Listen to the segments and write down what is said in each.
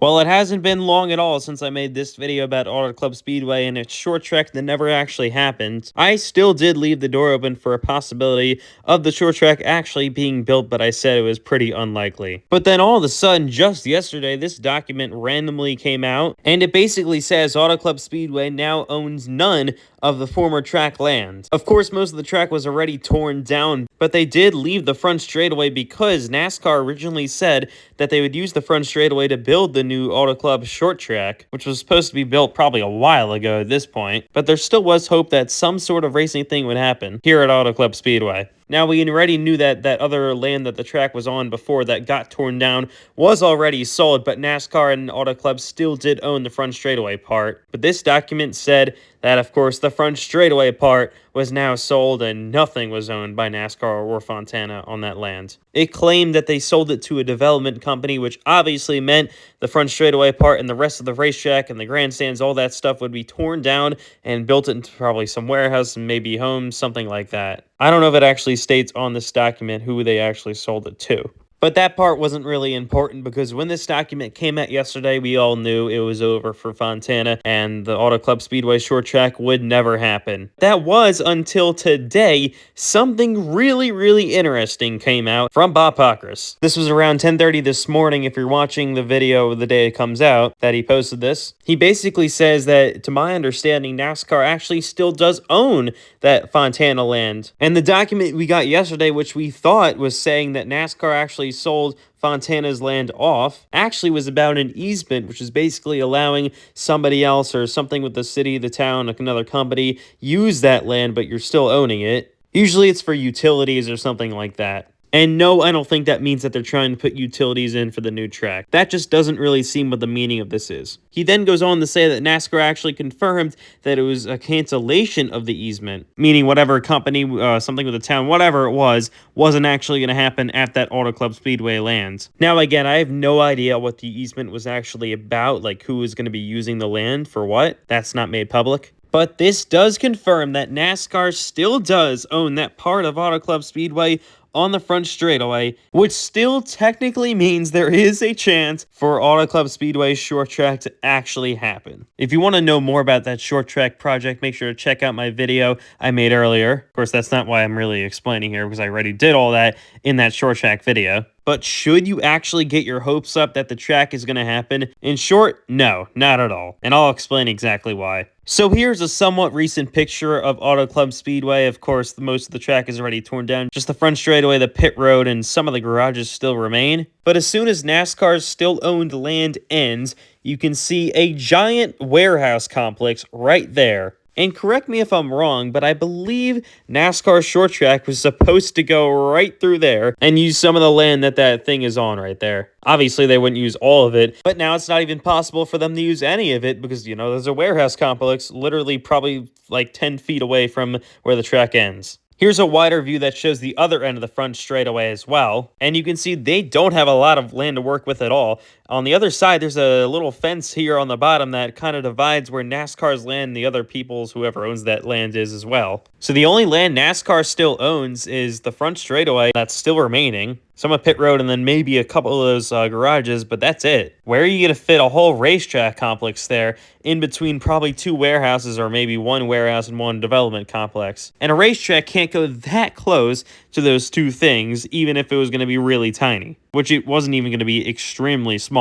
Well, it hasn't been long at all since I made this video about Auto Club Speedway and its short track that never actually happened. I still did leave the door open for a possibility of the short track actually being built, but I said it was pretty unlikely. But then all of a sudden, just yesterday, this document randomly came out, and it basically says Auto Club Speedway now owns none of the former track land. Of course, most of the track was already torn down, but they did leave the front straightaway because NASCAR originally said that they would use the front straightaway to build the new Auto Club short track, which was supposed to be built probably a while ago at this point, but there still was hope that some sort of racing thing would happen here at Auto Club Speedway. Now, we already knew that that other land that the track was on before that got torn down was already sold, but NASCAR and Auto Club still did own the front straightaway part. But this document said that, of course, the front straightaway part was now sold and nothing was owned by NASCAR or Fontana on that land. It claimed that they sold it to a development company, which obviously meant the front straightaway part and the rest of the racetrack and the grandstands, all that stuff would be torn down and built into probably some warehouse and maybe homes, something like that. I don't know if it actually states on this document who they actually sold it to. But that part wasn't really important because when this document came out yesterday, we all knew it was over for Fontana and the Auto Club Speedway short track would never happen. That was until today, something really interesting came out from Bob Pockrass. This was around 10:30 this morning if you're watching the video the day it comes out that he posted this. He basically says that, to my understanding, NASCAR actually still does own that Fontana land. And the document we got yesterday, which we thought was saying that NASCAR actually sold Fontana's land off, actually was about an easement, which is basically allowing somebody else or something with the city, the town, like another company, use that land, but you're still owning it. Usually it's for utilities or something like that. And no, I don't think that means that they're trying to put utilities in for the new track. That just doesn't really seem what the meaning of this is. He then goes on to say that NASCAR actually confirmed that it was a cancellation of the easement, meaning whatever company, something with the town, whatever it was, wasn't actually going to happen at that Auto Club Speedway land. Now, again, I have no idea what the easement was actually about, like who was going to be using the land for what. That's not made public. But this does confirm that NASCAR still does own that part of Auto Club Speedway on the front straightaway, which still technically means there is a chance for Auto Club Speedway short track to actually happen. If you want to know more about that short track project, make sure to check out my video I made earlier. Of course, that's not why I'm really explaining here, because I already did all that in that short track video. But should you actually get your hopes up that the track is going to happen? In short, no, not at all. And I'll explain exactly why. So here's a somewhat recent picture of Auto Club Speedway. Of course, most of the track is already torn down. Just the front straightaway, the pit road, and some of the garages still remain. But as soon as NASCAR's still owned land ends, you can see a giant warehouse complex right there. And correct me if I'm wrong, but I believe NASCAR short track was supposed to go right through there and use some of the land that that thing is on right there. Obviously, they wouldn't use all of it, but now it's not even possible for them to use any of it because, you know, there's a warehouse complex literally probably like 10 feet away from where the track ends. Here's a wider view that shows the other end of the front straightaway as well, and you can see they don't have a lot of land to work with at all. On the other side, there's a little fence here on the bottom that kind of divides where NASCAR's land and the other people's, whoever owns that land, is as well. So the only land NASCAR still owns is the front straightaway that's still remaining. Some of pit road and then maybe a couple of those garages, but that's it. Where are you going to fit a whole racetrack complex there in between probably two warehouses or maybe one warehouse and one development complex? And a racetrack can't go that close to those two things, even if it was going to be really tiny, which it wasn't even going to be extremely small.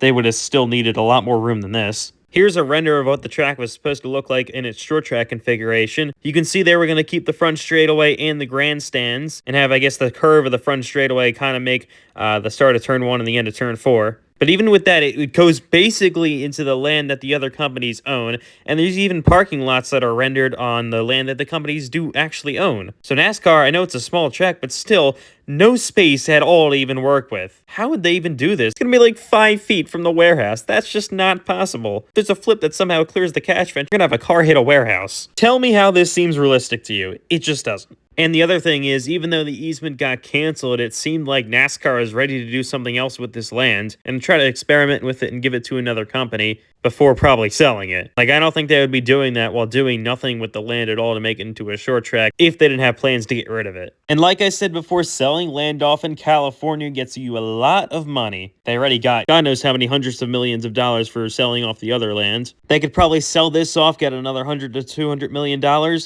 They would have still needed a lot more room than this. Here's a render of what the track was supposed to look like in its short track configuration. You can see they were going to keep the front straightaway and the grandstands and have, I guess, the curve of the front straightaway kind of make the start of turn 1 and the end of turn 4. But even with that, it goes basically into the land that the other companies own, and there's even parking lots that are rendered on the land that the companies do actually own. So NASCAR, I know it's a small track, but still, no space at all to even work with. How would they even do this? It's going to be like 5 feet from the warehouse. That's just not possible. There's a flip that somehow clears the catch vent. You're going to have a car hit a warehouse. Tell me how this seems realistic to you. It just doesn't. And the other thing is, even though the easement got canceled, it seemed like NASCAR is ready to do something else with this land and try to experiment with it and give it to another company before probably selling it. Like, I don't think they would be doing that while doing nothing with the land at all to make it into a short track if they didn't have plans to get rid of it. And like I said before, selling land off in California gets you a lot of money. They already got God knows how many hundreds of millions of dollars for selling off the other land. They could probably sell this off, get another $100 to $200 million,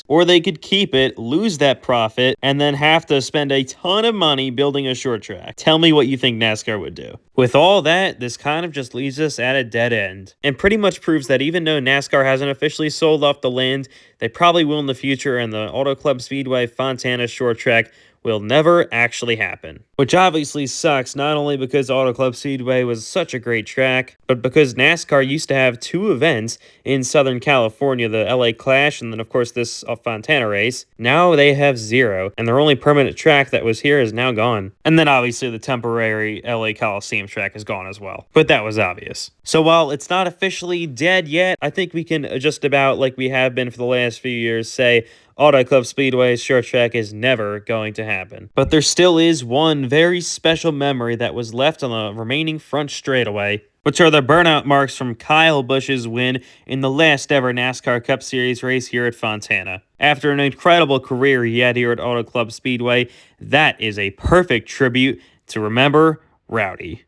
or they could keep it, lose that profit, and then have to spend a ton of money building a short track. Tell me what you think NASCAR would do. With all that, this kind of just leaves us at a dead end, and pretty much proves that even though NASCAR hasn't officially sold off the land, they probably will in the future, and the Auto Club Speedway Fontana short track will never actually happen. Which obviously sucks, not only because Auto Club Speedway was such a great track, but because NASCAR used to have 2 events in Southern California, the LA Clash and then of course this Fontana race. Now they have 0, and their only permanent track that was here is now gone. And then obviously the temporary LA Coliseum track is gone as well, but that was obvious. So while it's not officially dead yet, I think we can just about, like we have been for the last few years, say Auto Club Speedway's short track is never going to happen. But there still is one very special memory that was left on the remaining front straightaway, which are the burnout marks from Kyle Busch's win in the last ever NASCAR Cup Series race here at Fontana. After an incredible career he had here at Auto Club Speedway, that is a perfect tribute to remember Rowdy.